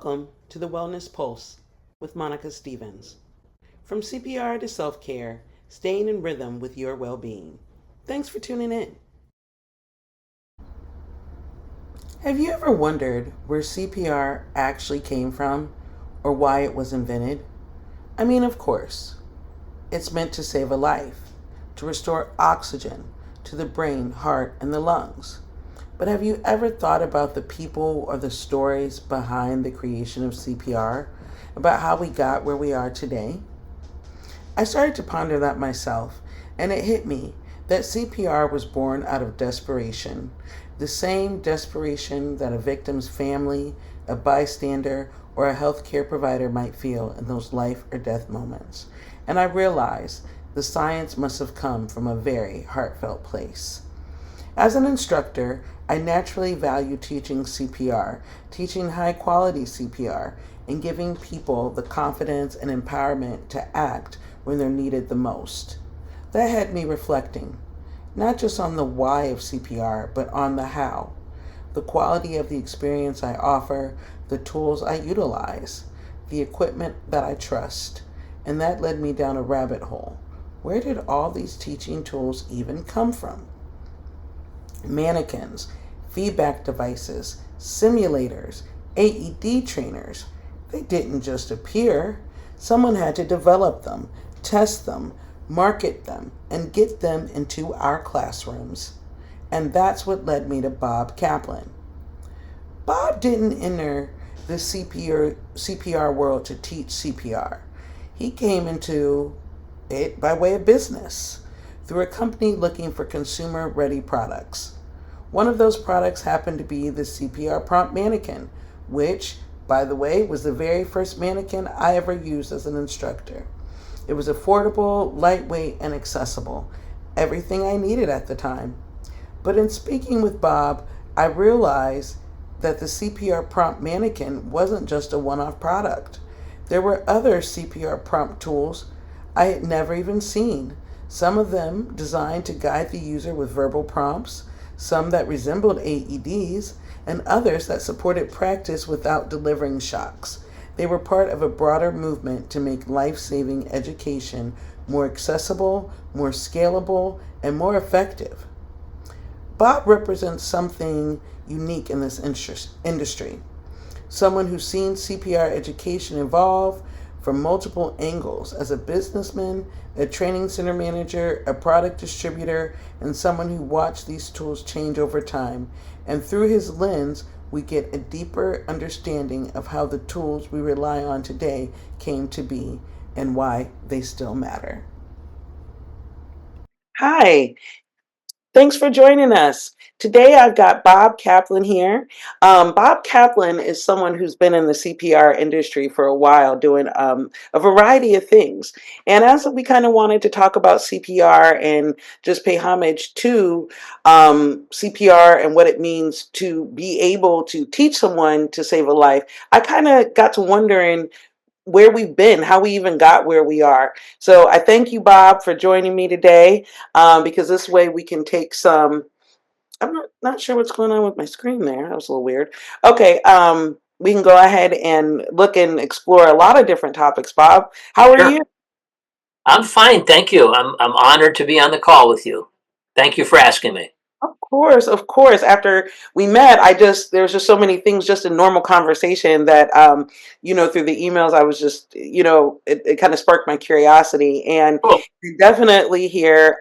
Welcome to the Wellness Pulse with Monica Stevens. From CPR to self care, staying in rhythm with your well being. Thanks for tuning in. Have you ever wondered where CPR actually came from or why it was invented? I mean, of course, it's meant to save a life, to restore oxygen to the brain, heart, and the lungs. But have you ever thought about the people or the stories behind the creation of CPR? About how we got where we are today? I started to ponder that myself, and it hit me that CPR was born out of desperation, the same desperation that a victim's family, a bystander, or a healthcare provider might feel in those life or death moments. And I realized the science must have come from a very heartfelt place. As an instructor, I naturally value teaching CPR, teaching high quality CPR, and giving people the confidence and empowerment to act when they're needed the most. That had me reflecting, not just on the why of CPR, but on the how, the quality of the experience I offer, the tools I utilize, the equipment that I trust. And that led me down a rabbit hole. Where did all these teaching tools even come from? Mannequins, feedback devices, simulators, AED trainers. They didn't just appear. Someone had to develop them, test them, market them, and get them into our classrooms. And that's what led me to Bob Kaplan. Bob didn't enter the CPR world to teach CPR. He came into it by way of business, through a company looking for consumer-ready products. One of those products happened to be the CPR Prompt mannequin, which, by the way, was the very first mannequin I ever used as an instructor. It was affordable, lightweight, and accessible. Everything I needed at the time. But in speaking with Bob, I realized that the CPR Prompt mannequin wasn't just a one-off product. There were other CPR Prompt tools I had never even seen. Some of them designed to guide the user with verbal prompts, some that resembled AEDs, and others that supported practice without delivering shocks. They were part of a broader movement to make life-saving education more accessible, more scalable, and more effective. Bob represents something unique in this industry. Someone who's seen CPR education evolve from multiple angles as a businessman, a training center manager, a product distributor, and someone who watched these tools change over time. And through his lens, we get a deeper understanding of how the tools we rely on today came to be and why they still matter. Hi, thanks for joining us. Today I've got Bob Kaplan here. Bob Kaplan is someone who's been in the CPR industry for a while doing a variety of things. And as we kind of wanted to talk about CPR and just pay homage to CPR and what it means to be able to teach someone to save a life, I kind of got to wondering where we've been, how we even got where we are. So I thank you, Bob, for joining me today, because this way we can take some. I'm not sure what's going on with my screen there. That was a little weird. Okay, we can go ahead and look and explore a lot of different topics. Bob, how are Sure. you? I'm fine, thank you. I'm honored to be on the call with you. Thank you for asking me. Of course, of course. After we met, there was just so many things just in normal conversation that through the emails I was just it kind of sparked my curiosity. And Cool. definitely here,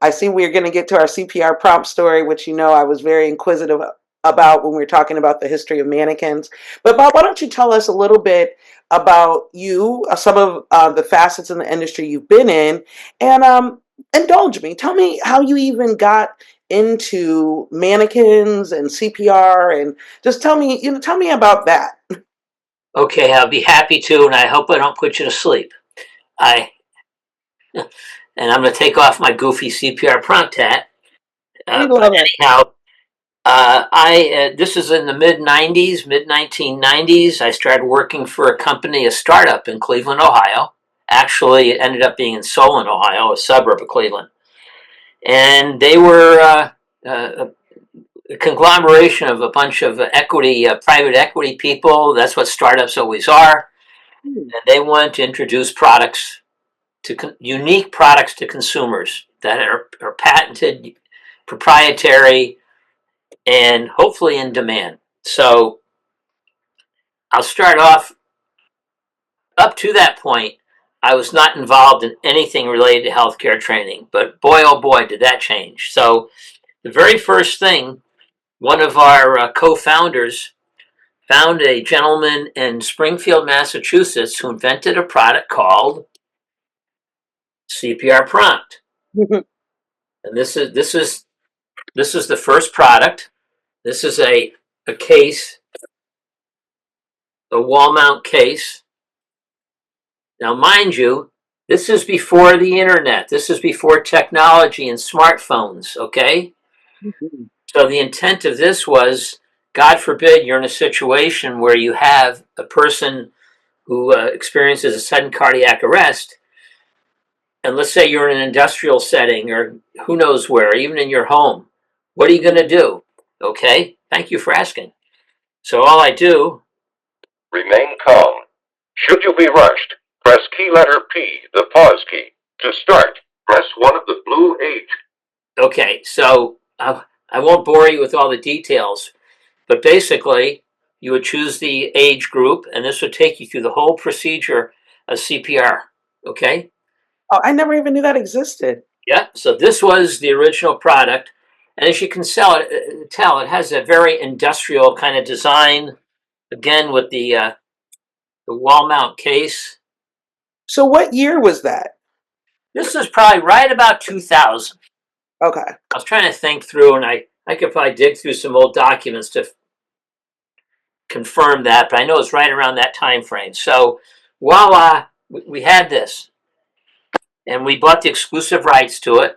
I see we're going to get to our CPR prompt story, which I was very inquisitive about when we were talking about the history of mannequins. But Bob, why don't you tell us a little bit about you, some of the facets in the industry you've been in, and indulge me. Tell me how you even got into mannequins and CPR, and just tell me about that. Okay, I'll be happy to, and I hope I don't put you to sleep. I and I'm going to take off my goofy CPR prompt hat. We But love it. anyhow, I this is in the mid 1990s. I started working for a company, a startup in Cleveland, Ohio. Actually, it ended up being in Solon, Ohio, a suburb of Cleveland, and they were a conglomeration of a bunch of equity, private equity people. That's what startups always are. Hmm. And they want to introduce products unique products to consumers that are patented, proprietary, and hopefully in demand. So I'll start off. Up to that point, I was not involved in anything related to healthcare training, but boy, oh boy, did that change. So the very first thing, one of our co-founders found a gentleman in Springfield, Massachusetts, who invented a product called CPR Prompt, and this is the first product. This is a case, a wall mount case. Now, mind you, this is before the internet. This is before technology and smartphones, okay? So the intent of this was, God forbid, you're in a situation where you have a person who experiences a sudden cardiac arrest, and let's say you're in an industrial setting or who knows where, even in your home. What are you going to do? Okay, thank you for asking. So all I do. Remain calm. Should you be rushed, press key letter P, the pause key. To start, press one of the blue 8. Okay, so I won't bore you with all the details, but basically, you would choose the age group, and this would take you through the whole procedure of CPR. Okay? Oh, I never even knew that existed. Yeah, so this was the original product. And as you can tell, it has a very industrial kind of design, again, with the wall mount case. So what year was that? This is probably right about 2000. Okay. I was trying to think through, and I could probably dig through some old documents to confirm that, but I know it's right around that time frame. So voila, we had this, and we bought the exclusive rights to it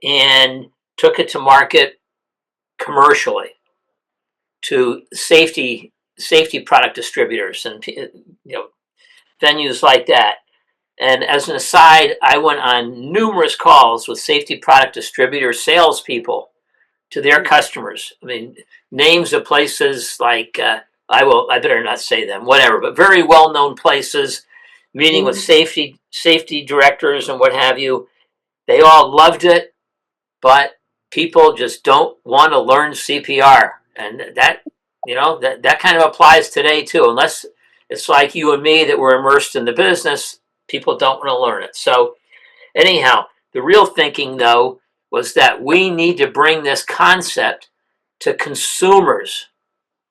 and took it to market commercially to safety product distributors and venues like that. And as an aside, I went on numerous calls with safety product distributor salespeople to their customers. I mean, names of places like I better not say them, whatever, but very well known places. Meeting with Mhm. safety directors and what have you. They all loved it, but people just don't want to learn CPR, and that kind of applies today too. Unless it's like you and me that were immersed in the business, people don't want to learn it. So anyhow, the real thinking, though, was that we need to bring this concept to consumers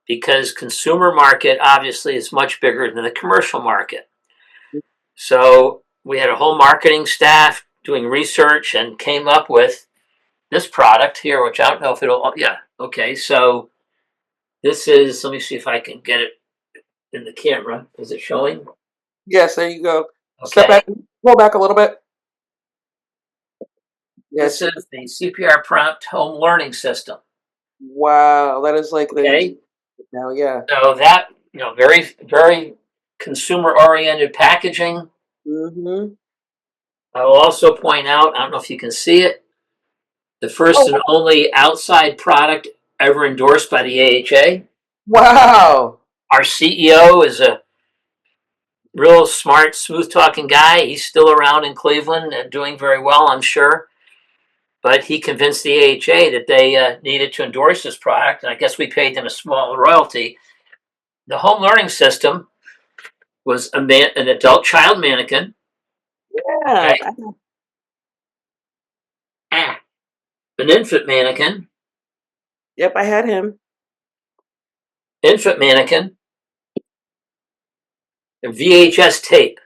because consumer market obviously is much bigger than the commercial market. So we had a whole marketing staff doing research and came up with this product here, which I don't know if it'll, yeah, okay. So this is, let me see if I can get it in the camera. Is it showing? Yes, there you go. Step Okay. back, pull back a little bit. This Yes. is the CPR Prompt home learning system. Wow, that is like the Okay. now, yeah. So that, very, very consumer oriented packaging. Mm-hmm. I will also point out, I don't know if you can see it, the first Oh, and only outside product ever endorsed by the AHA. wow. Our CEO is a real smart, smooth talking guy. He's still around in Cleveland and doing very well, I'm sure. But he convinced the AHA that they needed to endorse this product, and I guess we paid them a small royalty. The home learning system was an adult child mannequin, Yeah. okay, an infant mannequin, Yep, I had him. infant mannequin, and VHS tape.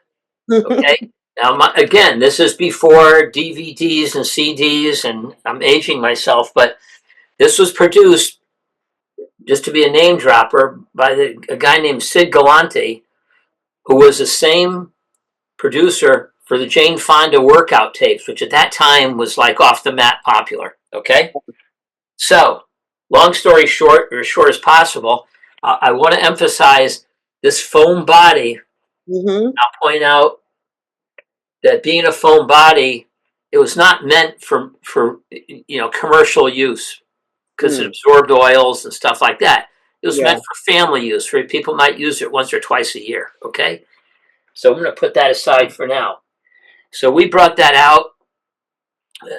Okay. Now, again, this is before DVDs and CDs, and I'm aging myself, but this was produced, just to be a name dropper, by a guy named Sid Galante, who was the same producer for the Jane Fonda workout tapes, which at that time was like off the mat popular. Okay. So, long story short, or as short as possible, I want to emphasize this foam body. Mm-hmm. I'll point out that being a foam body, it was not meant for commercial use. because it absorbed oils and stuff like that. It was Yeah. meant for family use, for people might use it once or twice a year. Okay, so I'm going to put that aside for now. So we brought that out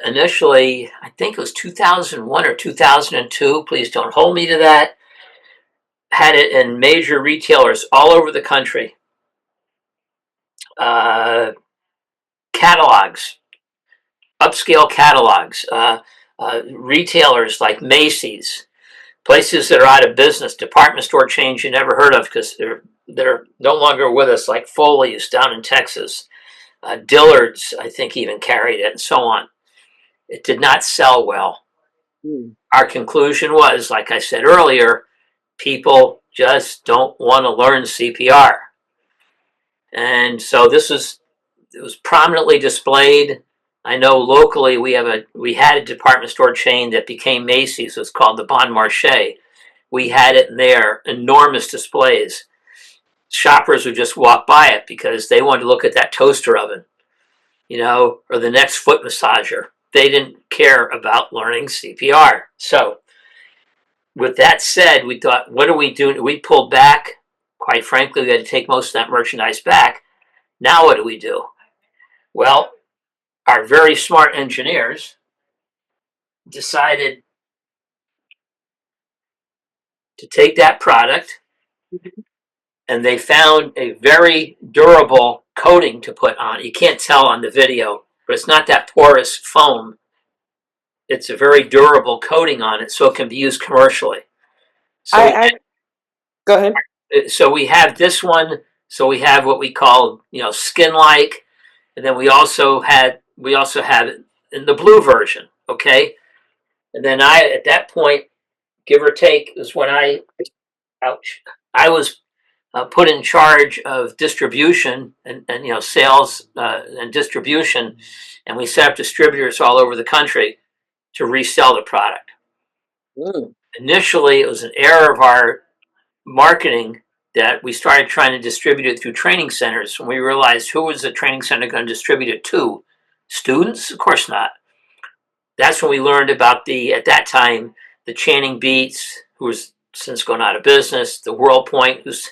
initially. I think it was 2001 or 2002. Please don't hold me to that. Had it in major retailers all over the country. Catalogs, upscale catalogs, retailers like Macy's, places that are out of business, department store chains you never heard of because they're no longer with us, like Foley's down in Texas, Dillard's, I think, even carried it, and so on. It did not sell well. Our conclusion was, like I said earlier, people just don't want to learn CPR. And so it was prominently displayed. I know locally we had a department store chain that became Macy's. It was called the Bon Marché. We had it in there, enormous displays. Shoppers would just walk by it because they wanted to look at that toaster oven, or the next foot massager. They didn't care about learning CPR. So with that said, we thought, what do we do? We pulled back. Quite frankly, we had to take most of that merchandise back. Now what do we do? Well, our very smart engineers decided to take that product, and they found a very durable coating to put on. You can't tell on the video, but it's not that porous foam. It's a very durable coating on it, so it can be used commercially. So Go ahead. so we have this one. So we have what we call, skin-like, and then we also have it in the blue version. Okay, and then at that point, give or take, is when I was put in charge of distribution and sales and distribution, and we set up distributors all over the country to resell the product. Initially, it was an error of our marketing that we started trying to distribute it through training centers, and we realized, who was the training center going to distribute it to? Students? Of course not. That's when we learned about at that time, the Channing Beats, who was since gone out of business, the Whirl Point, who's,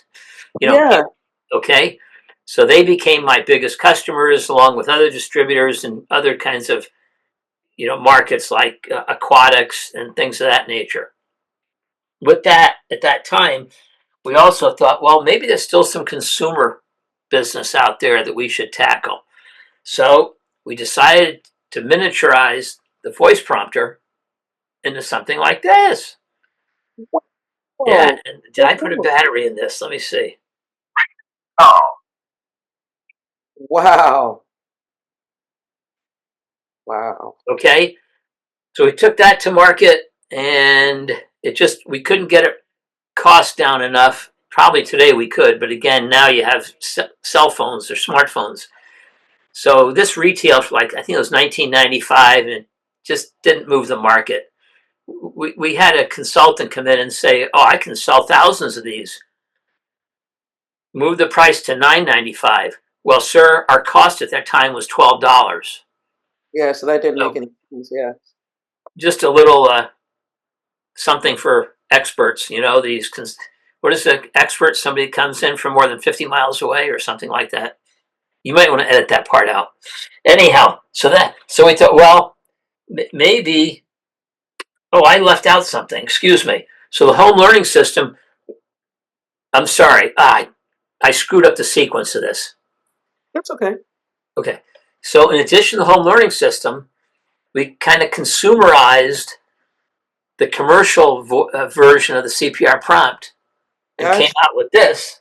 okay. So they became my biggest customers, along with other distributors and other kinds of, markets like aquatics and things of that nature. With that, at that time, we also thought, well, maybe there's still some consumer business out there that we should tackle. So we decided to miniaturize the voice prompter into something like this. Yeah, and did I put a battery in this? Let me see. Oh, Wow. okay. So we took that to market, and we couldn't get it cost down enough. Probably today we could, but again, now you have cell phones or smartphones. So this retailed for, like, I think it was $19.95, and it just didn't move the market. We had a consultant come in and say, "Oh, I can sell thousands of these. Move the price to $9.95." Well, sir, our cost at that time was $12. Yeah, so that didn't make any sense. Yeah. Just a little something for experts, what is the expert? Somebody comes in from more than 50 miles away or something like that. You might want to edit that part out. Anyhow, so we thought, well, maybe, I left out something. Excuse me. So the home learning system, I'm sorry, I screwed up the sequence of this. That's okay. Okay. So in addition to the home learning system, we kind of consumerized the commercial version of the CPR prompt and came out with this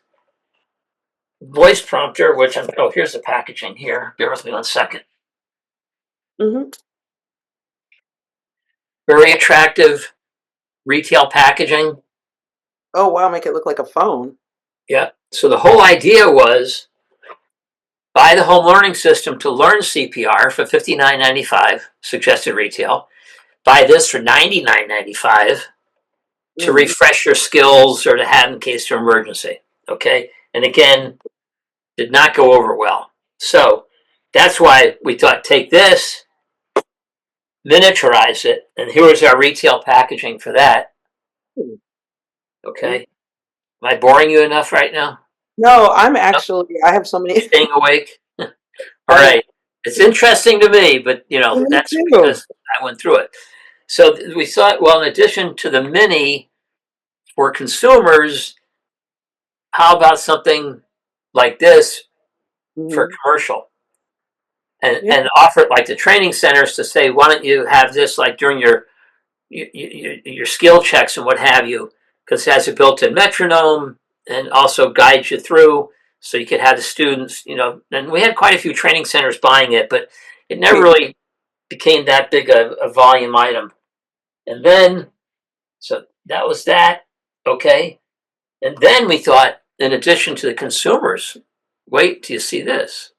voice prompter, which here's the packaging here. Bear with me 1 second. Very attractive retail packaging. Oh, wow, make it look like a phone. Yeah. So the whole idea was, buy the home learning system to learn CPR for $59.95, suggested retail. Buy this for $99.95 to refresh your skills or to have in case of emergency. Okay. And again, did not go over well. So that's why we thought, take this, miniaturize it, and here was our retail packaging for that. Okay, am I boring you enough right now? No, I'm Nope. actually, I have so many. Staying awake. All I have right, it's interesting to me, but me that's too. because I went through it. So we thought, well, in addition to the mini for consumers, how about something like this for Hmm. commercial? And, Yeah. and offer it like the training centers to say, why don't you have this like during your skill checks and what have you, because it has a built-in metronome and also guides you through, so you could have the students. And we had quite a few training centers buying it, but it never really became that big a volume item. And then, so that was that. Okay. And then we thought, in addition to the consumers, wait till you see this.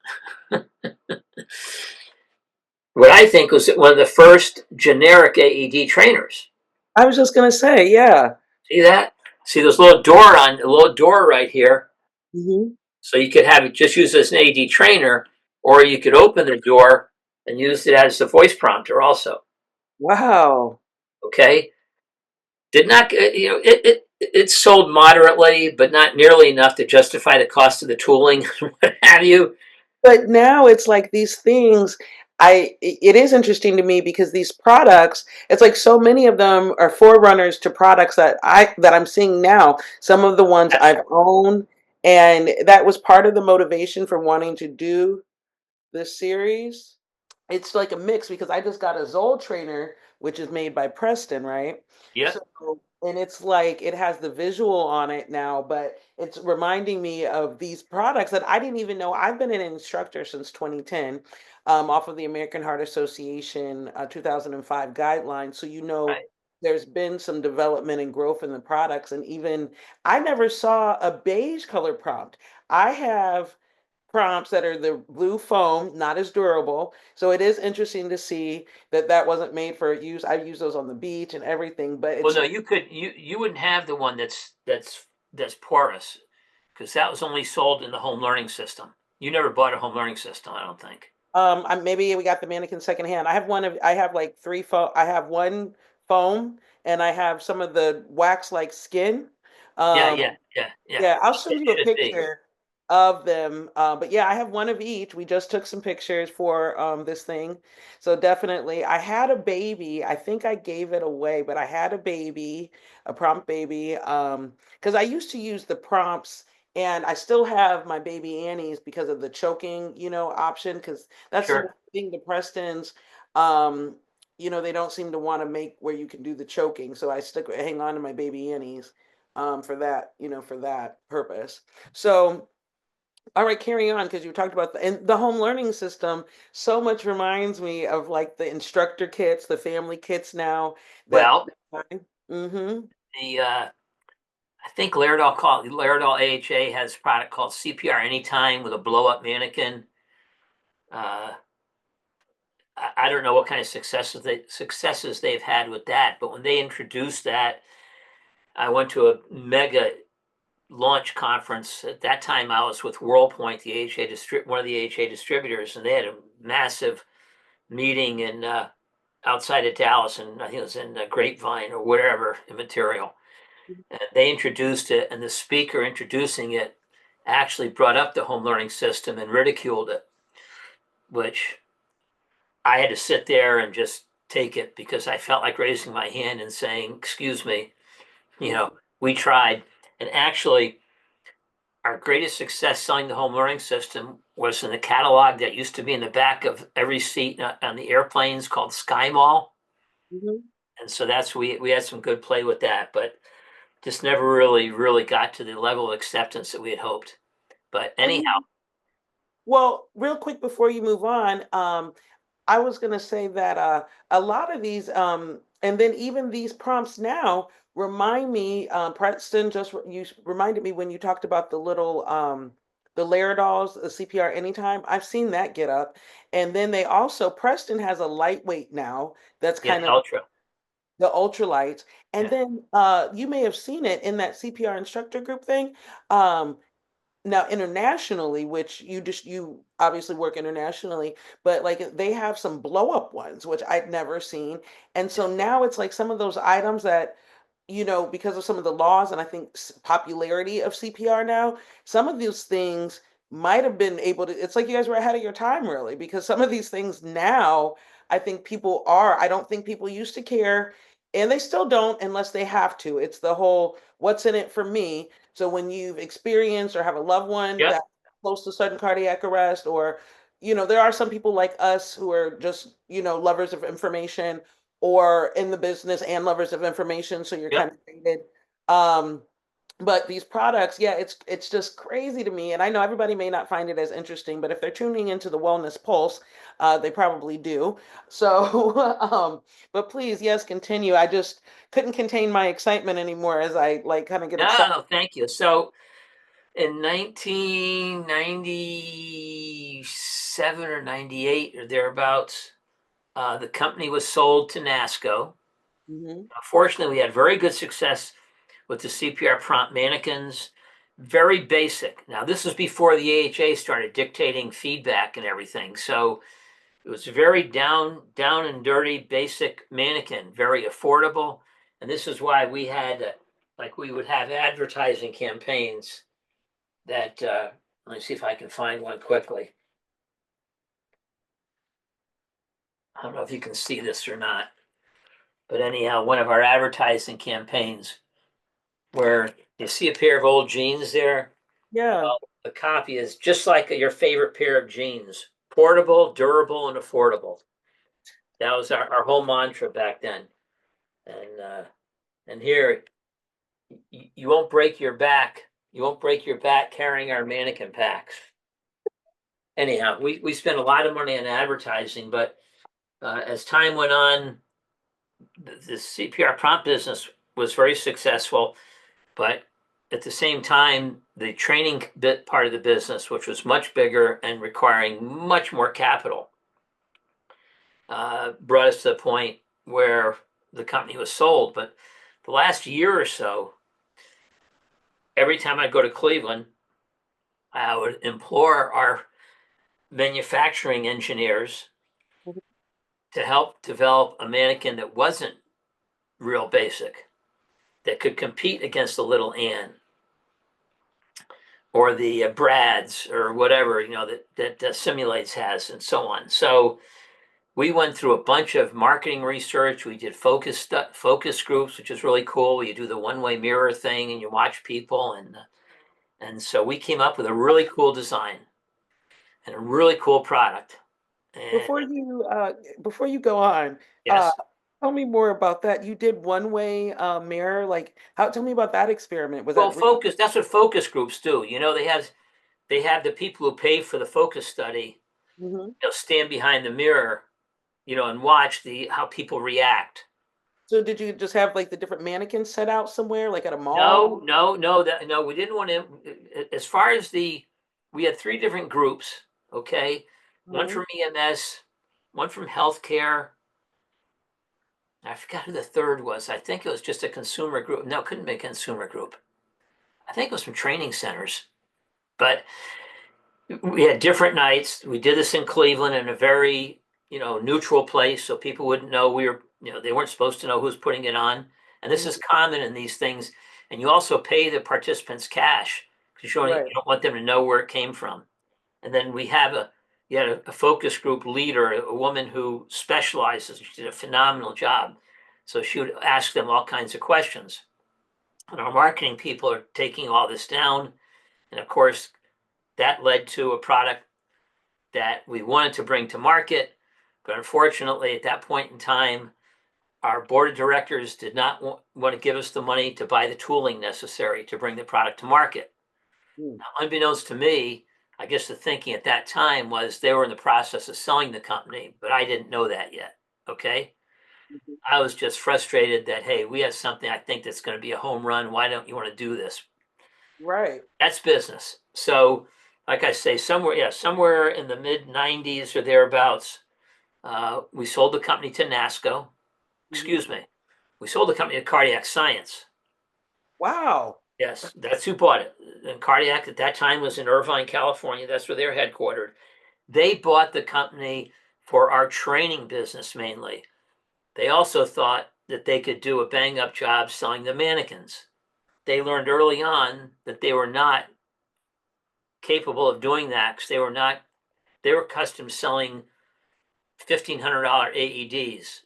What I think was one of the first generic AED trainers. I was just gonna say, yeah. See that? See this little door right here. Hmm. So you could have it just use as an AED trainer, or you could open the door and use it as a voice prompter also. Wow. Okay. Did not, it sold moderately, but not nearly enough to justify the cost of the tooling, what have you. But now it's like these things. It is interesting to me because these products, it's like so many of them are forerunners to products that I'm seeing now. Some of the ones That's I've owned, and that was part of the motivation for wanting to do this series. It's like a mix because I just got a Zoll trainer, which is made by Preston, right? Yep. So, and it's like it has the visual on it now, but it's reminding me of these products that I didn't even know. I've been an instructor since 2010, off of the American Heart Association 2005 guidelines. So, Right. there's been some development and growth in the products. And even I never saw a beige color prompt. I have prompts that are the blue foam, not as durable. So it is interesting to see that that wasn't made for use. I use those on the beach and everything, but Well, it's no, you wouldn't have the one that's porous, because that was only sold in the home learning system. You never bought a home learning system, I don't think. maybe we got the mannequin secondhand. I have like three foam. I have one foam, and I have some of the wax like skin. Yeah, Um, yeah, yeah, yeah. Yeah, I'll show It you a should be. picture of them. But yeah, I have one of each. We just took some pictures for this thing. So definitely, I had a baby. I think I gave it away, but I had a baby, a prompt baby. Because I used to use the prompts, and I still have my baby Annie's because of the choking, option. Because that's the one Sure. thing the Prestons, um, they don't seem to want to make where you can do the choking. So I hang on to my baby Annie's for that, for that purpose. So, all right, carry on because you talked about and the home learning system. So much reminds me of like the instructor kits, the family kits now. That. Well, Mm-hmm. the I think Laerdal AHA has a product called CPR Anytime with a blow up mannequin. Uh, I don't know what kind of successes they've had with that, but when they introduced that, I went to a mega launch conference. At that time, I was with WorldPoint, the one of the AHA distributors, and they had a massive meeting in outside of Dallas, and I think it was in Grapevine or wherever immaterial. And they introduced it, and the speaker introducing it actually brought up the home learning system and ridiculed it, which I had to sit there and just take it because I felt like raising my hand and saying, "Excuse me, we tried." And actually, our greatest success selling the home learning system was in the catalog that used to be in the back of every seat on the airplanes called Sky Mall. Mm-hmm. And so we had some good play with that, but just never really got to the level of acceptance that we had hoped. But anyhow, Well, real quick before you move on, I was going to say that a lot of these, and then even these prompts now remind me. Preston you reminded me when you talked about the Lairdals, the CPR Anytime. I've seen that get up, and then they also Preston has a lightweight now that's yeah, kind the of ultra, the ultralights, and yeah, then you may have seen it in that CPR instructor group thing. Um, now internationally, which you obviously work internationally, but like they have some blow up ones which I'd never seen. And so now it's like some of those items that, because of some of the laws and I think popularity of CPR now, some of these things might have been able to, it's like you guys were ahead of your time really, because some of these things now, I don't think people used to care, and they still don't unless they have to. It's the whole what's in it for me. So when you've experienced or have a loved one Yep, that close to sudden cardiac arrest, or there are some people like us who are just, lovers of information or in the business and lovers of information, so you're kind yep. of rated. Um, but these products, yeah, it's just crazy to me, and I know everybody may not find it as interesting, but if they're tuning into the Wellness Pulse, they probably do. So, but please, yes, continue. I just couldn't contain my excitement anymore as I like kind of get No, excited. no, thank you. So in 1997 or 98 or thereabouts, the company was sold to NASCO. Hmm. Fortunately, we had very good success with the CPR prompt mannequins. Very basic. Now, this was before the AHA started dictating feedback and everything. So it was very down and dirty, basic mannequin, very affordable. And this is why we had, like, we would have advertising campaigns that, let me see if I can find one quickly. I don't know if you can see this or not, but anyhow, one of our advertising campaigns where you see a pair of old jeans there. Yeah. Well, the copy is just like your favorite pair of jeans: portable, durable, and affordable. That was our whole mantra back then. And here, you won't break your back. You won't break your back carrying our mannequin packs. Anyhow, we spent a lot of money on advertising, but as time went on, the CPR prompt business was very successful. But at the same time, the training bit part of the business, which was much bigger and requiring much more capital, brought us to the point where the company was sold. But the last year or so, every time I go to Cleveland, I would implore our manufacturing engineers to help develop a mannequin that wasn't real basic, that could compete against the little Ann or the Brads or whatever, that Simulates has, and so on. So we went through a bunch of marketing research. We did focus groups, which is really cool. You do the one-way mirror thing and you watch people, and so we came up with a really cool design and a really cool product. And Before you go on, uh, yes, tell me more about that. You did one way mirror, like how? Tell me about that experiment. Was well, that real? focus. That's what focus groups do. They have the people who pay for the focus study, Hmm. stand behind the mirror, and watch the how people react. So did you just have like the different mannequins set out somewhere, like at a No, mall? no, no, no, we didn't want to, as far as we had three different groups, okay? One Hmm. from EMS, one from healthcare. I forgot who the third was. I think it was just a consumer group. No, it couldn't be a consumer group. I think it was from training centers. But we had different nights. We did this in Cleveland in a very, neutral place so people wouldn't know they weren't supposed to know who's putting it on. And this is common in these things. And you also pay the participants cash because you Right. don't want them to know where it came from. And then you had a focus group leader, a woman who specializes. She did a phenomenal job. So she would ask them all kinds of questions. And our marketing people are taking all this down. And of course, that led to a product that we wanted to bring to market. But unfortunately, at that point in time, our board of directors did not want to give us the money to buy the tooling necessary to bring the product to market. Mm. Now, unbeknownst to me, I guess the thinking at that time was they were in the process of selling the company, but I didn't know that yet. Okay. Mhm. I was just frustrated that, hey, we have something I think that's going to be a home run. Why don't you want to do this? Right. That's business. So, like I say, somewhere in the mid 90s or thereabouts, we sold the company to NASCO. Hmm. Excuse me. We sold the company to Cardiac Science. Wow. Yes, that's who bought it. And Cardiac at that time was in Irvine, California. That's where they're headquartered. They bought the company for our training business mainly. They also thought that they could do a bang up job selling the mannequins. They learned early on that they were not capable of doing that because they were accustomed to selling $1,500 AEDs,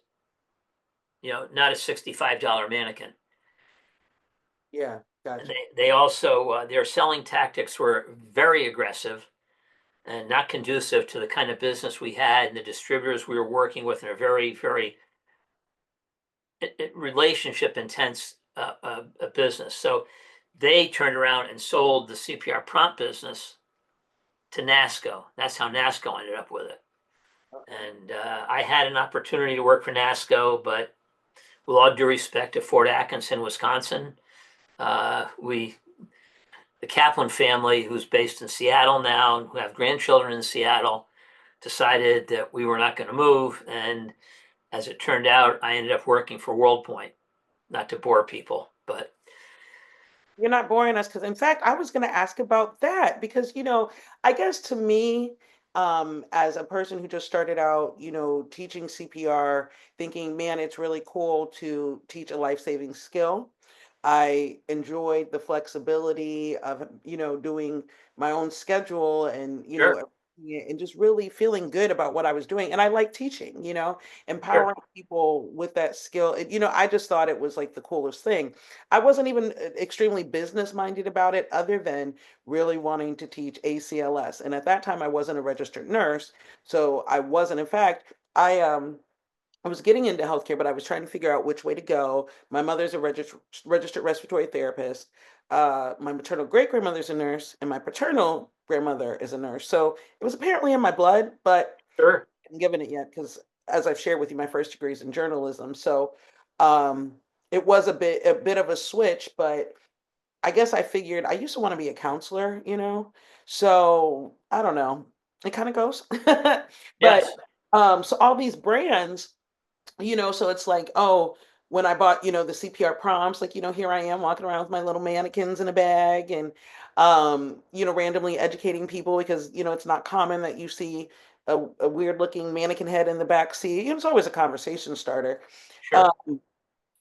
not a $65 mannequin. Yeah, And gotcha. they also, their selling tactics were very aggressive and not conducive to the kind of business we had and the distributors we were working with in a very, very relationship intense business. So they turned around and sold the CPR Prompt business to NASCO. That's how NASCO ended up with it. And I had an opportunity to work for NASCO, but with all due respect to Fort Atkinson, Wisconsin, we the Kaplan family, who's based in Seattle now and who have grandchildren in Seattle, decided that we were not going to move. And as it turned out, I ended up working for WorldPoint, not to bore people, but You're not boring us because, in fact, I was going to ask about that because, I guess to me, as a person who just started out, teaching CPR, thinking, man, it's really cool to teach a life-saving skill. I enjoyed the flexibility of, doing my own schedule and, sure, and just really feeling good about what I was doing. And I like teaching, sure, empowering people with that skill. I just thought it was like the coolest thing. I wasn't even extremely business minded about it, other than really wanting to teach ACLS. And at that time, I wasn't a registered nurse, so I wasn't. In fact, I was getting into healthcare, but I was trying to figure out which way to go. My mother's a registered respiratory therapist. My maternal great grandmother's a nurse, and my paternal grandmother is a nurse. So it was apparently in my blood, but sure. I haven't given it yet because, as I've shared with you, my first degree is in journalism. So um, it was a bit of a switch, but I guess I figured I used to want to be a counselor, So I don't know. It kind of goes. But Yes, so all these brands, so it's like, oh, when I bought, the CPR prompts, like, here I am walking around with my little mannequins in a bag and, randomly educating people because, it's not common that you see a weird looking mannequin head in the back seat. It's always a conversation starter. sure. Um,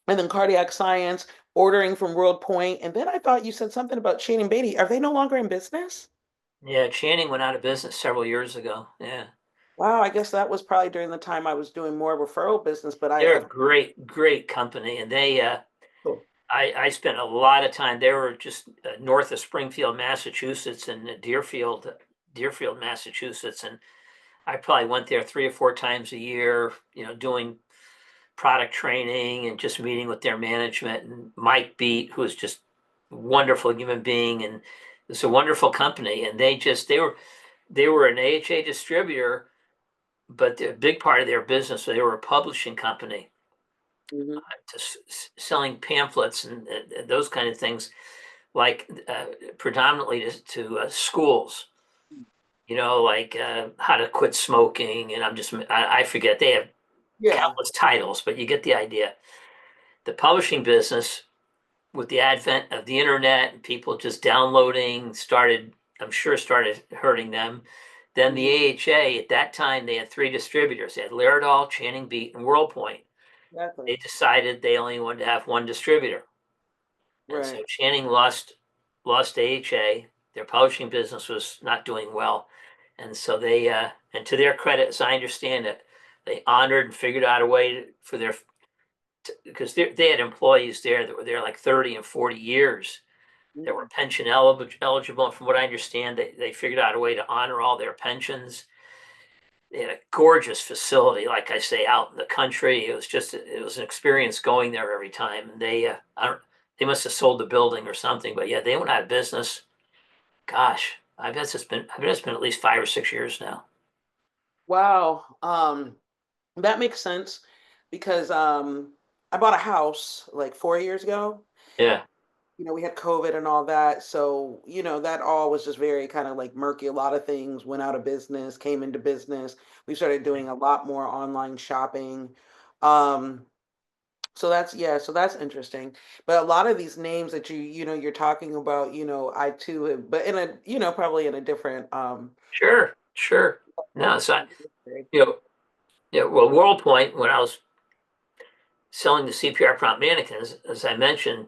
and then cardiac science, ordering from World Point. And then I thought you said something about Shane and Beatty. Are they no longer in business? Yeah, Channing went out of business several years ago. Yeah. Wow, I guess that was probably during the time I was doing more referral business, but They're I a great, great company. And cool. I spent a lot of time, they were just north of Springfield, Massachusetts and Deerfield, Massachusetts. And I probably went there 3 or 4 times a year, doing product training and just meeting with their management and Mike Beat, who is just a wonderful human being. And it's a wonderful company. And they were an AHA distributor, but a big part of their business, they were a publishing company Hmm. to selling pamphlets and those kind of things, like predominantly to schools. Like how to quit smoking, and I forget. They have Yeah, countless titles, but you get the idea. The publishing business, with the advent of the internet and people just downloading, I'm sure, started hurting them. Then the mhm, AHA, at that time, they had 3 distributors. They had Laerdal, Channing Beat, and WorldPoint. exactly. They decided they only wanted to have one distributor. And so Right. Channing lost AHA. Their publishing business was not doing well. And so and to their credit, as I understand it, they honored and figured out a way for because they had employees there that were there like 30 and 40 years that were Mhm. pension eligible. And from what I understand, they figured out a way to honor all their pensions. They had a gorgeous facility, like I say, out in the country. It was an experience going there every time. And I don't, they must have sold the building or something, but yeah, they went out of business. Gosh, I bet it's been at least 5 or 6 years now. Wow. That makes sense because I bought a house like 4 years ago. Yeah, We had COVID and all that. So, that all was just very kind of like murky. A lot of things went out of business, came into business. We started doing a lot more online shopping. Um, So that's yeah, so that's interesting. But a lot of these names that you're talking about, I too have, but in a, probably in a different Sure, sure. No, so industry. you know, yeah. Well, WorldPoint, when I was selling the CPR prompt mannequins, as I mentioned,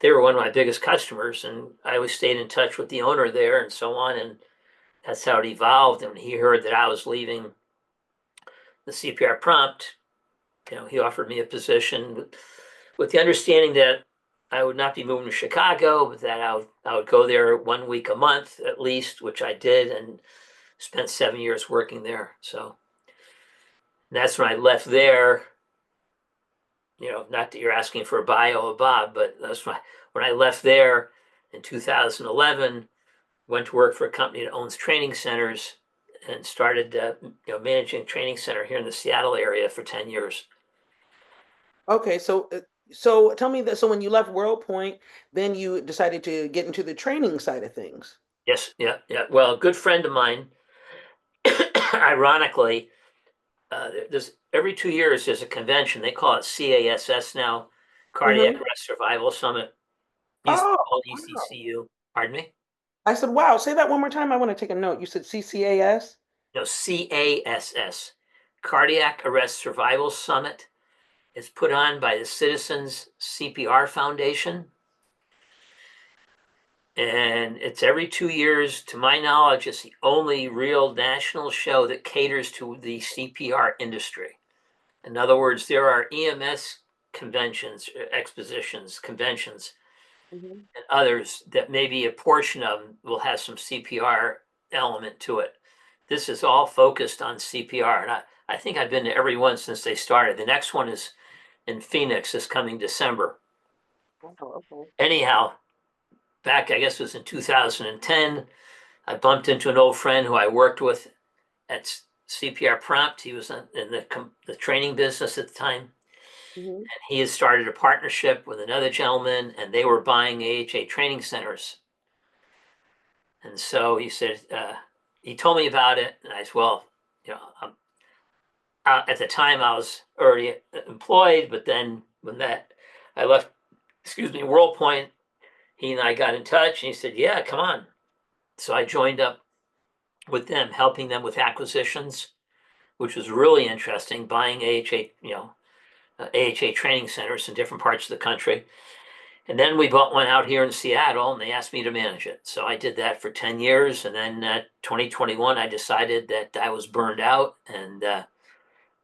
they were one of my biggest customers, and I always stayed in touch with the owner there and so on, and that's how it evolved. And he heard that I was leaving the CPR prompt. He offered me a position with the understanding that I would not be moving to Chicago, but that I would go there 1 week a month at least, which I did, and spent 7 years working there. So that's when I left there. Not that you're asking for a bio of Bob, but that's when I left there in 2011, went to work for a company that owns training centers and started managing a training center here in the Seattle area for 10 years. Okay, so tell me that. So when you left WorldPoint, then you decided to get into the training side of things. Yes, yeah, yeah. Well, a good friend of mine, ironically, there's every 2 years there's a convention. They call it CASS now, Cardiac Mm-hmm. Arrest Survival Summit. Used to Oh, be called wow. ECCU. Pardon me? I said, wow, say that one more time. I want to take a note. You said CCAS? No, CASS, Cardiac Arrest Survival Summit. It's put on by the Citizens CPR Foundation, and it's every 2 years. To my knowledge, it's the only real national show that caters to the CPR industry. In other words, there are EMS conventions, expositions, conventions, Mm-hmm. and others that maybe a portion of them will have some CPR element to it. This is all focused on CPR, and I think I've been to every one since they started. The next one is in Phoenix this coming December. Oh, okay. Anyhow, back, I guess it was in 2010, I bumped into an old friend who I worked with at CPR Prompt. He was in the training business at the time. Mm-hmm. He had started a partnership with another gentleman, and they were buying AHA training centers. And so he said, he told me about it, and I said, well, at the time I was already employed, but then when I left, excuse me, WorldPoint, he and I got in touch, and he said, yeah, come on. So I joined up with them, helping them with acquisitions, which was really interesting, buying AHA training centers in different parts of the country. And then we bought one out here in Seattle, and they asked me to manage it. So I did that for 10 years. And then 2021, I decided that I was burned out and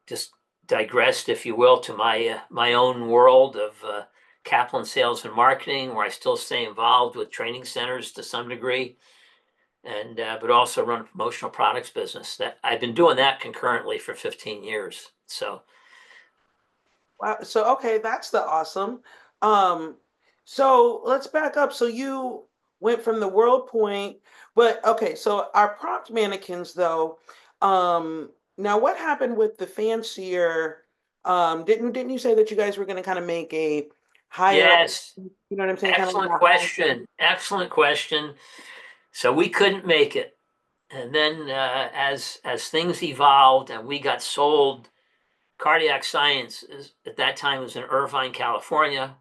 just digressed, if you will, to my own world of Kaplan sales and marketing, where I still stay involved with training centers to some degree, and but also run a promotional products business. That I've been doing that concurrently for 15 years. So Wow. So okay, that's the awesome. Um, so let's back up. So you went from the World Point, but okay, so our prompt mannequins though, now what happened with the fancier, didn't you say that you guys were gonna kind of make a higher, yes, you know what I'm saying? Kind of like excellent a high. question. Excellent question. So we couldn't make it. And then as things evolved and we got sold, Cardiac Science at that time was in Irvine, California.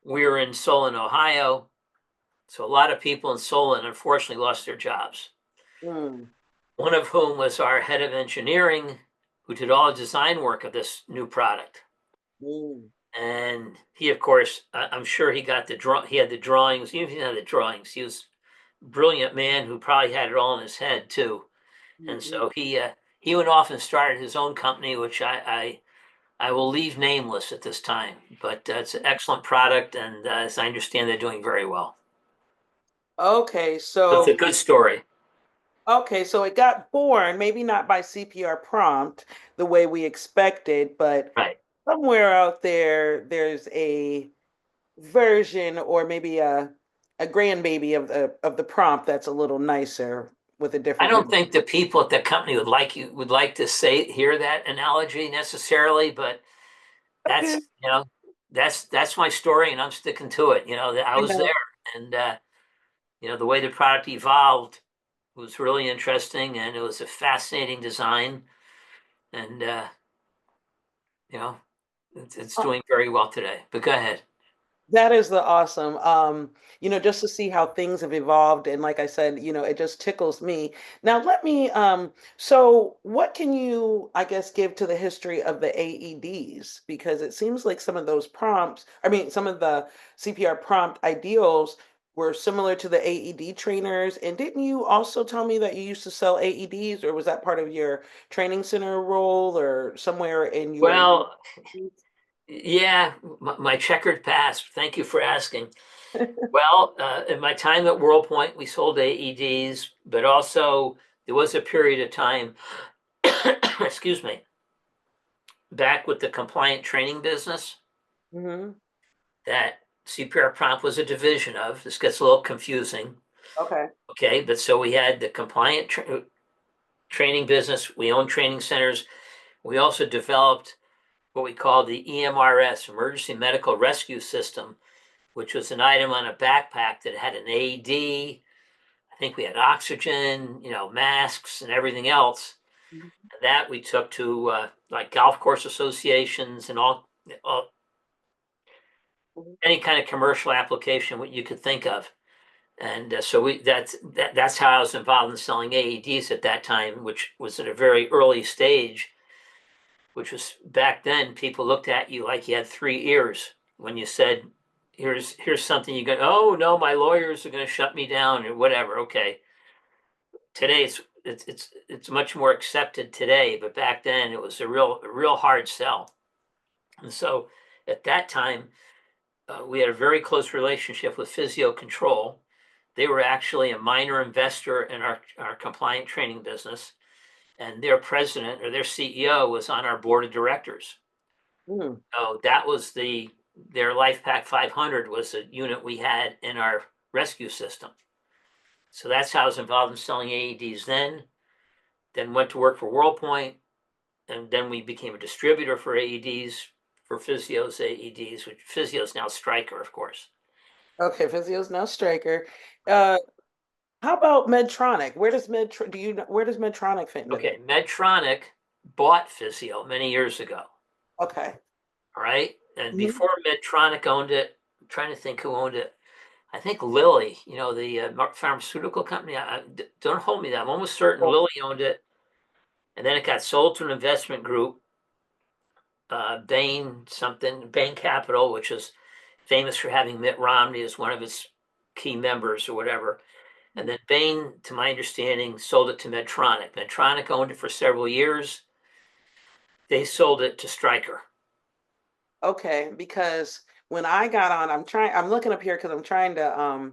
We were in Solon, Ohio. So a lot of people in Solon unfortunately lost their jobs. Mm, One of whom was our head of engineering, who did all the design work of this new product. mm, And he, of course, I'm sure he had the drawings. Even if he didn't have the drawings, he was a brilliant man who probably had it all in his head too. mm, And mm. so he went off and started his own company, which I will leave nameless at this time. But it's an excellent product, and as I understand, they're doing very well. Okay, So it's a so good story. it got born, maybe not by CPR prompt the way we expected, but Right. somewhere out there, there's a version or maybe a grandbaby of the prompt that's a little nicer with a I different don't name. think the people at the company would like to hear that analogy necessarily, but Okay. that's my story, and I'm sticking to it. That I I was there, know. and the way the product evolved was really interesting, and it was a fascinating design, and you know It's doing very well today. But go ahead. That is the awesome. Just to see how things have evolved, and like I said, it just tickles me. Now, so what can you, I guess, give to the history of the AEDs? Because it seems like some of those prompts, I mean, some of the CPR prompt ideals were similar to the AED trainers. And didn't you also tell me that you used to sell AEDs, or was that part of your training center role or somewhere in your? Well, yeah, my checkered past. Thank you for asking. Well, in my time at WorldPoint, we sold AEDs, but also there was a period of time, excuse me, back with the compliant training business Hmm. that CPR Prompt was a division of. This gets a little confusing. Okay. Okay, but so we had the compliant training business. We own training centers. We also developed what we call the EMRS, Emergency Medical Rescue System, which was an item on a backpack that had an AED. I think we had oxygen, masks and everything else. And that we took to like golf course associations and all Mhm. any kind of commercial application what you could think of. And so that's how I was involved in selling AEDs at that time, which was at a very early stage. Which was back then, people looked at you like you had three ears when you said, "Here's something you go." Oh no, my lawyers are going to shut me down or whatever. Okay, today it's much more accepted today, but back then it was a real hard sell. And so at that time, we had a very close relationship with Physio Control. They were actually a minor investor in our compliant training business, and their president or their CEO was on our board of directors. Mm. So that was their LifePak 500 was a unit we had in our rescue system. So that's how I was involved in selling AEDs then went to work for WorldPoint, and then we became a distributor for AEDs, for Physio's AEDs, which Physio's now Stryker, of course. Okay, Physio's now Striker. Uh, how about Medtronic? Where does Medtronic fit into this? Okay, Medtronic bought Physio many years ago, Okay. all right? And Mhm. before Medtronic owned it, I'm trying to think who owned it. I think Lilly, the pharmaceutical company. Don't hold me to that. I'm almost certain Well, Lilly owned it, and then it got sold to an investment group, Bain Capital, which is famous for having Mitt Romney as one of its key members or whatever. And then Bain, to my understanding, sold it to Medtronic. Medtronic owned it for several years. They sold it to Stryker. okay, because when I got on, I'm looking up here because I'm trying to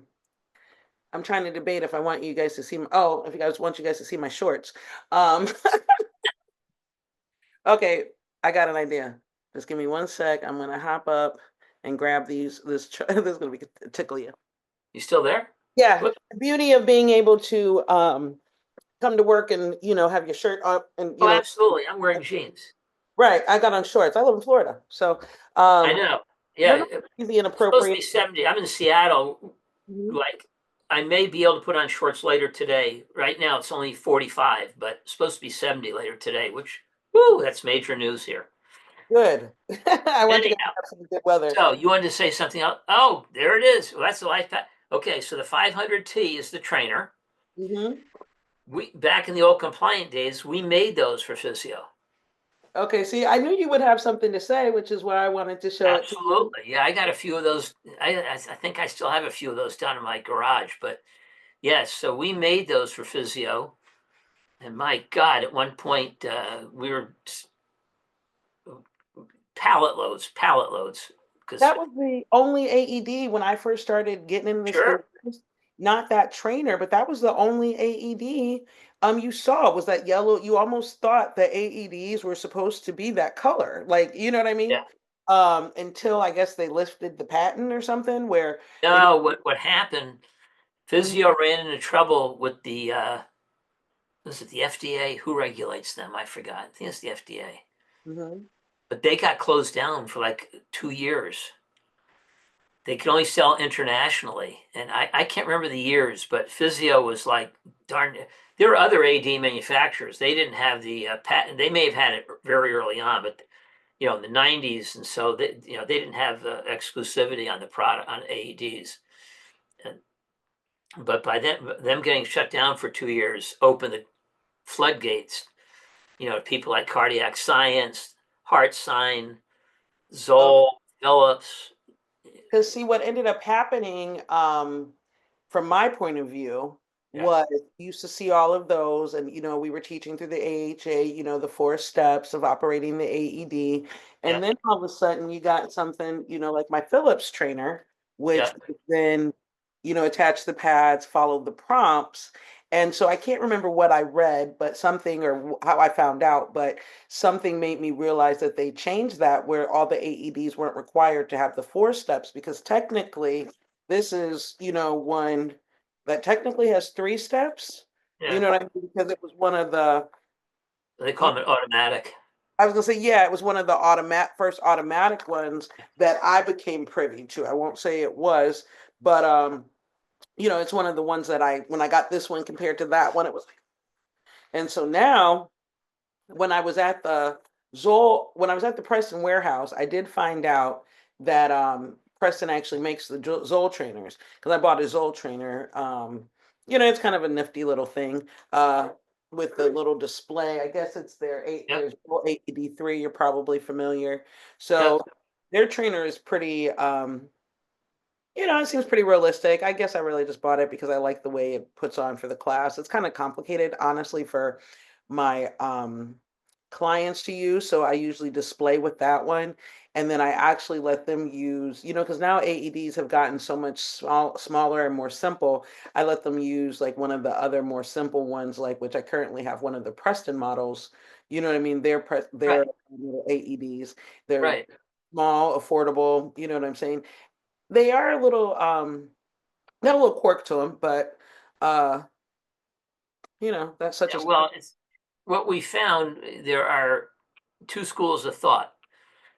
debate if I want you guys to see if you guys want you guys to see my shorts. Um, okay, I got an idea. Just give me one sec. I'm gonna hop up and grab this is gonna be tickle you. You still there? Yeah, What? the beauty of being able to come to work and have your shirt up and Oh, absolutely. I'm wearing jeans. right. I got on shorts. I live in Florida, so I um, know. they're Yeah, not it's easy and supposed to appropriate. be 70. I'm in Seattle. Mhm. Like, I may be able to put on shorts later today. Right now, it's only 45, but it's supposed to be 70 later today, which, whoo, that's major news here. Good. I want you guys to Anyhow, have some good weather. so you wanted to say something else? Oh, there it is. Well, that's the life pack. Okay, so the 500T is the trainer. Hmm. We back in the old compliant days, we made those for Physio. Okay, see, I knew you would have something to say, which is why I wanted to show it to you. Absolutely. Yeah, I got a few of those. I think I still have a few of those down in my garage. But yes, so we made those for Physio. And my God, at one point, we were pallet loads. Because That was the only AED when I first started getting into this sure, business. Not that trainer, but that was the only AED you saw was that yellow. You almost thought the AEDs were supposed to be that color. Like, you know what I mean? yeah. Until I guess they lifted the patent or something where they No, what happened? didn't. Physio ran into trouble with the was it the FDA? Who regulates them? I forgot. I think it's the FDA. Mhm. But they got closed down for like 2 years. They could only sell internationally, and I can't remember the years, but Physio was like darn. There were other AD manufacturers. They didn't have the patent. They may have had it very early on, but in the 90s, and so they didn't have exclusivity on the product on AEDs. And, but by them getting shut down for 2 years opened the floodgates, people like Cardiac Science, Heart Sign, Zoll, Phillips. Because see, what ended up happening, from my point of view, Yeah, was you used to see all of those, and we were teaching through the AHA, the 4 steps of operating the AED, yeah, and then all of a sudden you got something, like my Phillips trainer, yeah, which then, attached the pads, followed the prompts. And so I can't remember what I read, but something, or how I found out, but something made me realize that they changed that where all the AEDs weren't required to have the 4 steps, because technically this is, one that technically has 3 steps. You yeah. know what I mean? Because it was one of the, They call them automatic. I was gonna say, yeah, it was one of the first automatic ones that I became privy to. I won't say it was, but it's one of the ones that when I got this one compared to that one, it was, and so now when I was at the when I was at the Preston warehouse, I did find out that Preston actually makes the Zoll trainers, because I bought a Zoll trainer. It's kind of a nifty little thing with the little display. I guess it's Yep, there's AED3. You're probably familiar. yep. So their trainer is pretty. It seems pretty realistic. I guess I really just bought it because I like the way it puts on for the class. It's kind of complicated, honestly, for my clients to use. So I usually display with that one. And then I actually let them use, because now AEDs have gotten so much smaller and more simple. I let them use like one of the other more simple ones, like which I currently have one of the Preston models. You know what I mean? They're Right, little AEDs. They're right. small, affordable. You know what I'm saying? They are a little got a little quirk to them, but uh, that's such a Yeah, well, it's what we found. There are two schools of thought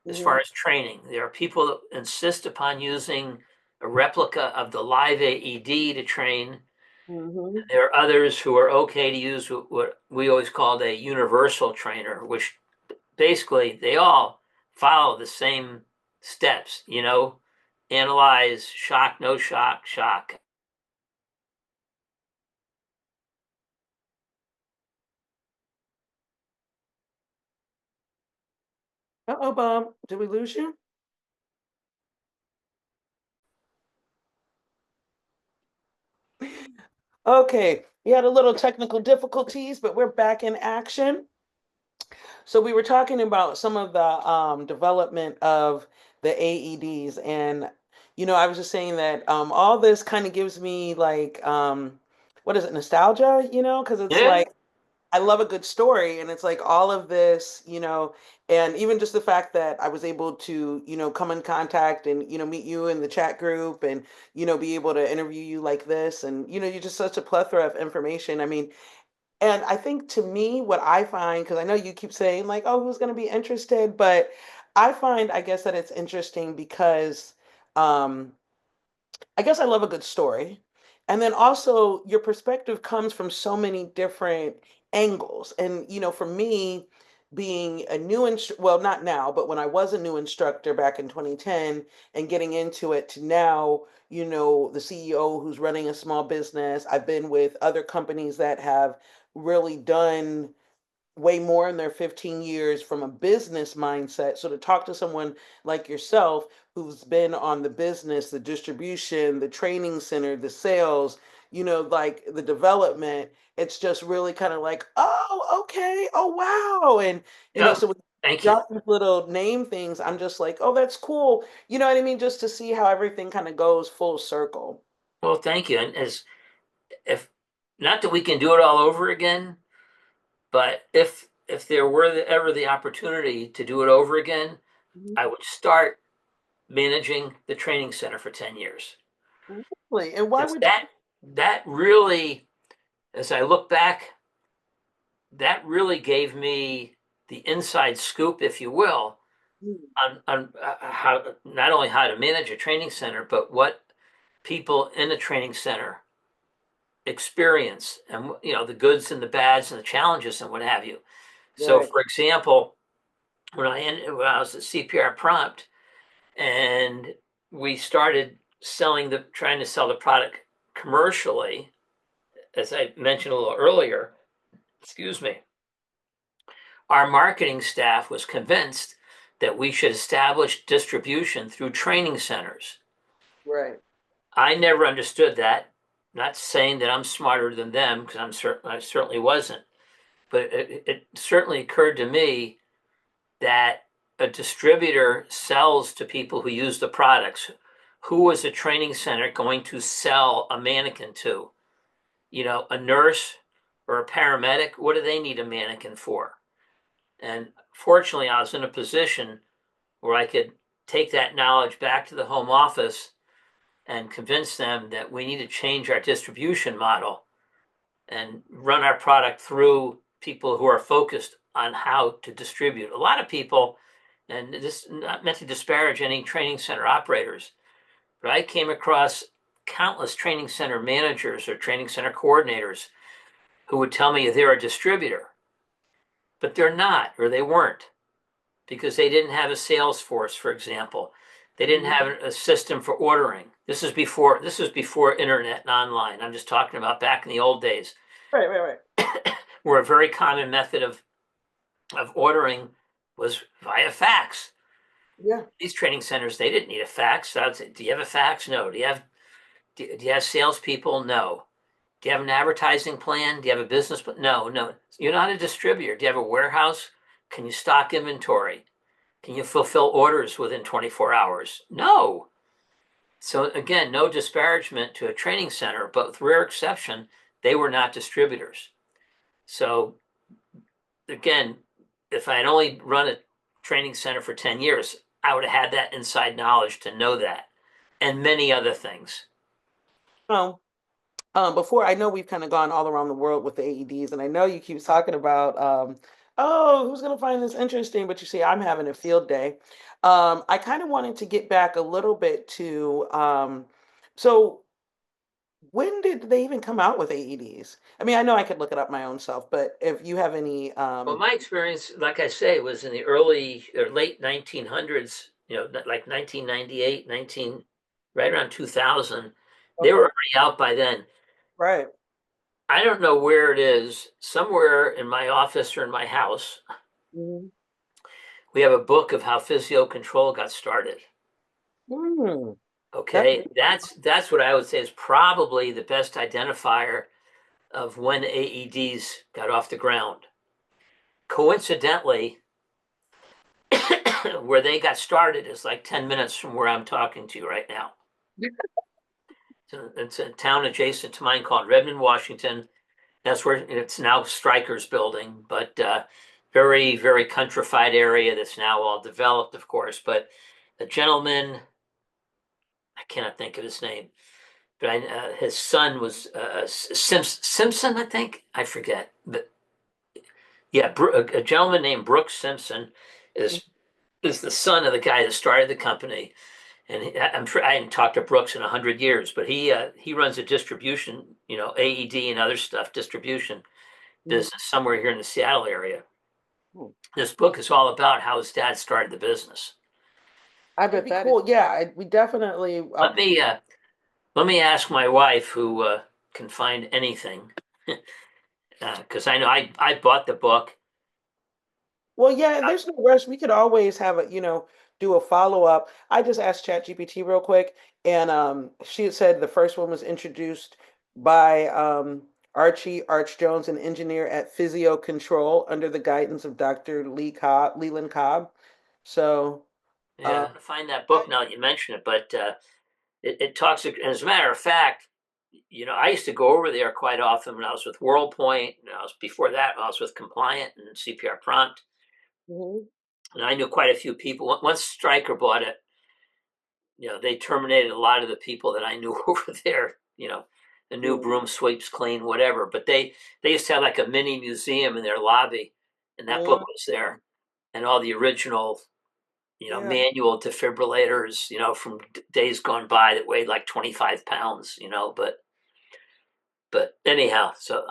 as hmm far as training. There are people that insist upon using a replica of the live AED to train. hmm There are others who are okay to use what we always called a universal trainer, which basically they all follow the same steps, analyze, shock, no shock, shock. Uh-oh, Bob, did we lose you? Okay, we had a little technical difficulties, but we're back in action. So we were talking about some of the development of the AEDs, and I was just saying that all this kind of gives me like what is it, nostalgia? Because it's Yeah, like I love a good story, and it's like all of this, and even just the fact that I was able to, come in contact and, meet you in the chat group, and, be able to interview you like this. And, you're just such a plethora of information. I mean, and I think to me, what I find, because I know you keep saying like, oh, who's going to be interested? But I find, I guess, that it's interesting because, um, I guess I love a good story. And then also your perspective comes from so many different angles. And, for me, being a new well, not now, but when I was a new instructor back in 2010 and getting into it to now, the CEO who's running a small business, I've been with other companies that have really done way more in their 15 years from a business mindset. So to talk to someone like yourself who's been on the business, the distribution, the training center, the sales, like the development, it's just really kind of like, oh, okay, oh wow. And yeah. so with Thank you. jot these little name things, I'm just like, oh, that's cool. You know what I mean? Just to see how everything kind of goes full circle. Well, thank you. And as if not that we can do it all over again, but if there were ever the opportunity to do it over again, Mhm. I would start managing the training center for 10 years. Really? And why Because would that really, as I look back, that really gave me the inside scoop, if you will, you? on how not only how to manage a training center, but what people in a training center experience, and the goods and the bads and the challenges and what have you. So, Right. for example, when I was at CPR Prompt, and we started trying to sell the product commercially, as I mentioned a little earlier. Excuse me. Our marketing staff was convinced that we should establish distribution through training centers. Right. I never understood that. Not saying that I'm smarter than them, because I certainly wasn't. But it certainly occurred to me that a distributor sells to people who use the products. Who is a training center going to sell a mannequin to? A nurse or a paramedic? What do they need a mannequin for? And fortunately, I was in a position where I could take that knowledge back to the home office and convince them that we need to change our distribution model and run our product through people who are focused on how to distribute. A lot of people, and this is not meant to disparage any training center operators, but I came across countless training center managers or training center coordinators who would tell me they're a distributor, but they're not, or they weren't, because they didn't have a sales force, for example. They didn't have a system for ordering. This was before internet and online. I'm just talking about back in the old days, Right. where a very common method of ordering was via fax. Yeah. These training centers, they didn't need a fax. So I'd say, do you have a fax? No. Do you have salespeople? No. Do you have an advertising plan? Do you have a business plan? No. You're not a distributor. Do you have a warehouse? Can you stock inventory? Can you fulfill orders within 24 hours? No. So again, no disparagement to a training center, but with rare exception, they were not distributors. So again, if I had only run a training center for 10 years, I would have had that inside knowledge to know that, and many other things. Oh, before I know we've kind of gone all around the world with the AEDs, and I know you keep talking about, oh, who's going to find this interesting? But you see, I'm having a field day. I kind of wanted to get back a little bit to, so when did they even come out with AEDs? I mean, I know I could look it up my own self, but if you have any, Well, my experience, like I say, was in the early or late 1900s, like 1998, right around 2000. They were okay, already out by then. right. I don't know where it is, somewhere in my office or in my house. Mhm. We have a book of how physio control got started. Mm, that's Okay, that's what I would say is probably the best identifier of when AEDs got off the ground. Coincidentally, where they got started is like 10 minutes from where I'm talking to you right now. It's a town adjacent to mine called Redmond, Washington. That's where it's now Stryker's building, but very, very countrified area that's now all developed, of course. But a gentleman, I cannot think of his name, but his son was Simpson, I think. I forget. But yeah, a gentleman named Brooks Simpson is is the son of the guy that started the company. And I'm sure I haven't talked to Brooks in 100 years, but he runs a distribution, AED and other stuff, distribution Mhm. business somewhere here in the Seattle area. Hmm. This book is all about how his dad started the business. I bet that is cool. Yeah, we definitely. Let me ask my wife, who can find anything, because I know I bought the book. Well, yeah, there's no rush. We could always have do a follow-up. I just asked ChatGPT real quick, and she had said the first one was introduced by Archie Arch Jones, an engineer at Physio Control under the guidance of Dr. Leland Cobb. So, Yeah, find that book now that you mention it, but it talks. And as a matter of fact, I used to go over there quite often when I was with WorldPoint, and I was before that I was with Compliant and CPR Prompt, mhm, and I knew quite a few people. Once Stryker bought it, they terminated a lot of the people that I knew over there. The new mhm, broom sweeps clean, whatever. But they used to have like a mini museum in their lobby, and that book mhm, was there, and all the original, yeah. manual defibrillators, from days gone by that weighed like 25 pounds, but anyhow, so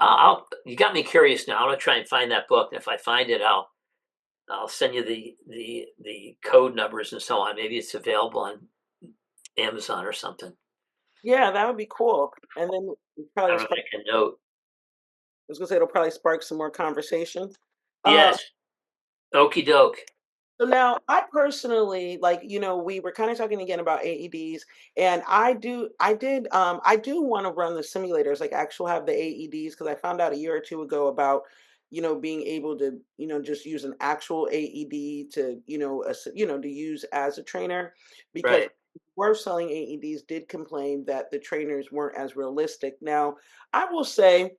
you got me curious now. I'm gonna try and find that book, and if I find it, I'll send you the code numbers and so on. Maybe it's available on Amazon or something. Yeah, that would be cool. And then I probably don't know if I can note. I was gonna say it'll probably spark some more conversation. Uh, Yes. Okie doke. so now I personally like, we were kind of talking again about AEDs, and I do want to run the simulators, like actual have the AEDs, because I found out a year or two ago about, being able to, just use an actual AED to, to use as a trainer, because Right. we're selling AEDs did complain that the trainers weren't as realistic. Now, I will say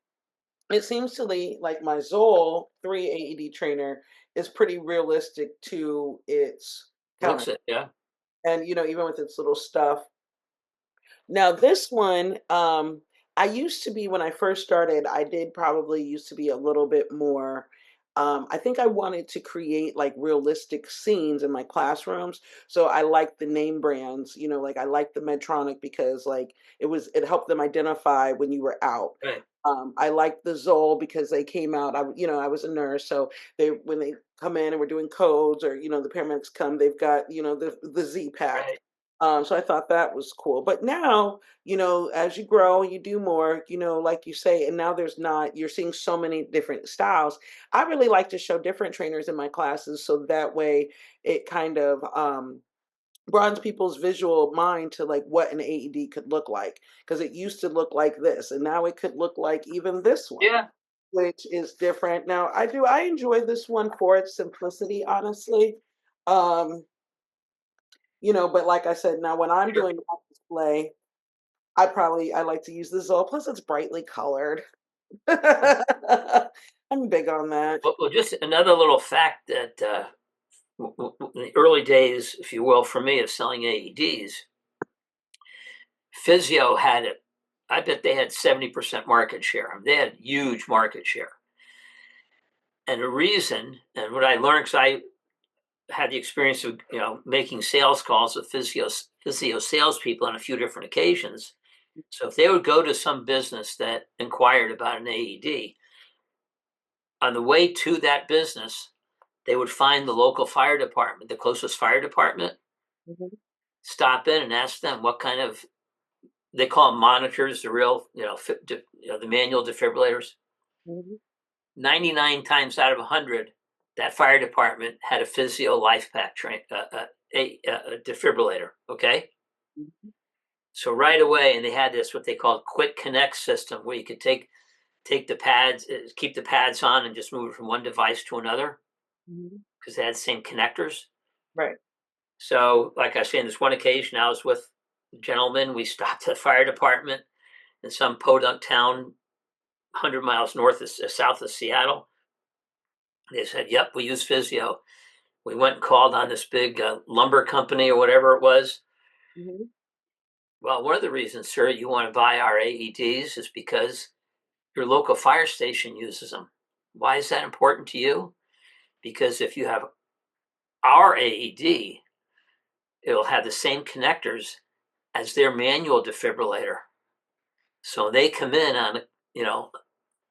it seems to me like my Zoll 3 AED trainer is pretty realistic to its Looks counter. it. Yeah. And, even with its little stuff. Now, this one, I used to be, when I first started, I did probably used to be a little bit more. I think I wanted to create like realistic scenes in my classrooms. So I like the name brands, like I like the Medtronic because like it helped them identify when you were out. Right. I like the Zoll because they came out. I was a nurse, so when they come in and we're doing codes, or the paramedics come, they've got the Z pack. Right. So I thought that was cool. But now, as you grow and you do more, like you say, and now you're seeing so many different styles. I really like to show different trainers in my classes, so that way it kind of broadens people's visual mind to like what an AED could look like. Because it used to look like this, and now it could look like even this one, Yeah. which is different. Now, I enjoy this one for its simplicity, honestly. Um, but like I said, now when I'm Sure. doing my display, I like to use the Zoll. Plus, it's brightly colored. I'm big on that. Well, just another little fact that in the early days, if you will, for me of selling AEDs, Physio had it. I bet they had 70% market share. I mean, they had huge market share. And the reason, and what I learned, because I had the experience of making sales calls with physio salespeople on a few different occasions. So if they would go to some business that inquired about an AED, on the way to that business, they would find the local fire department, the closest fire department, Mhm, stop in and ask them what kind of, they call them monitors, the real, the manual defibrillators. mhm, 99 times out of 100, that fire department had a physio life pack a defibrillator. Okay. mhm, So right away, and they had this, what they called quick connect system, where you could take the pads, keep the pads on and just move it from one device to another mhm. because they had the same connectors. Right. So, like I say, on this one occasion, I was with a gentleman. We stopped at the fire department in some podunk town, 100 miles south of Seattle. They said, "Yep, we use physio." We went and called on this big lumber company or whatever it was. Mhm, Well, one of the reasons, sir, you want to buy our AEDs is because your local fire station uses them. Why is that important to you? Because if you have our AED, it'll have the same connectors as their manual defibrillator. So they come in on, an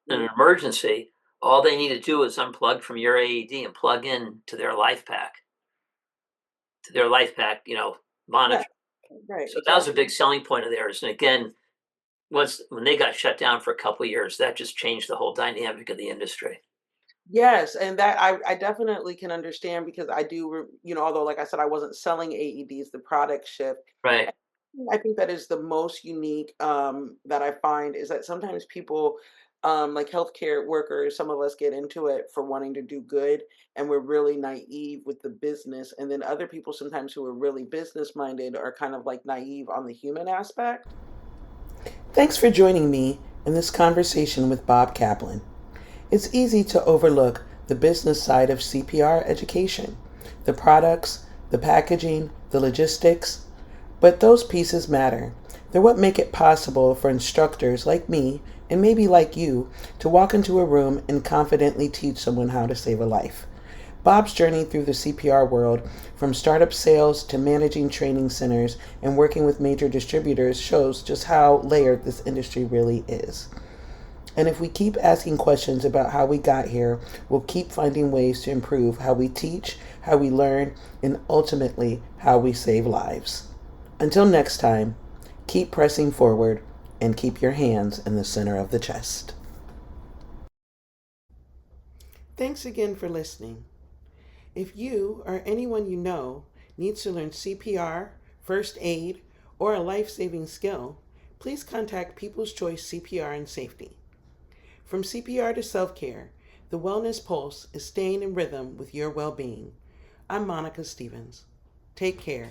mhm. emergency. All they need to do is unplug from your AED and plug in to their life pack, Yeah. monitor. Right. So that was a Exactly. big selling point of theirs. And again, when they got shut down for a couple of years, that just changed the whole dynamic of the industry. Yes, and that I definitely can understand, because I do, although like I said, I wasn't selling AEDs, the product shift. Right. I think that is the most unique, that I find, is that sometimes people, like healthcare workers, some of us get into it for wanting to do good, and we're really naive with the business. And then other people sometimes who are really business minded are kind of like naive on the human aspect. Thanks for joining me in this conversation with Bob Kaplan. It's easy to overlook the business side of CPR education, the products, the packaging, the logistics, but those pieces matter. They're what make it possible for instructors like me, and maybe like you, to walk into a room and confidently teach someone how to save a life. Bob's journey through the CPR world, from startup sales to managing training centers and working with major distributors, shows just how layered this industry really is. And if we keep asking questions about how we got here, we'll keep finding ways to improve how we teach, how we learn, and ultimately how we save lives. Until next time, keep pressing forward and keep your hands in the center of the chest. Thanks again for listening. If you or anyone you know needs to learn CPR, first aid, or a life-saving skill, please contact People's Choice CPR and Safety. From CPR to self-care, the Wellness Pulse is staying in rhythm with your well-being. I'm Monica Stevens. Take care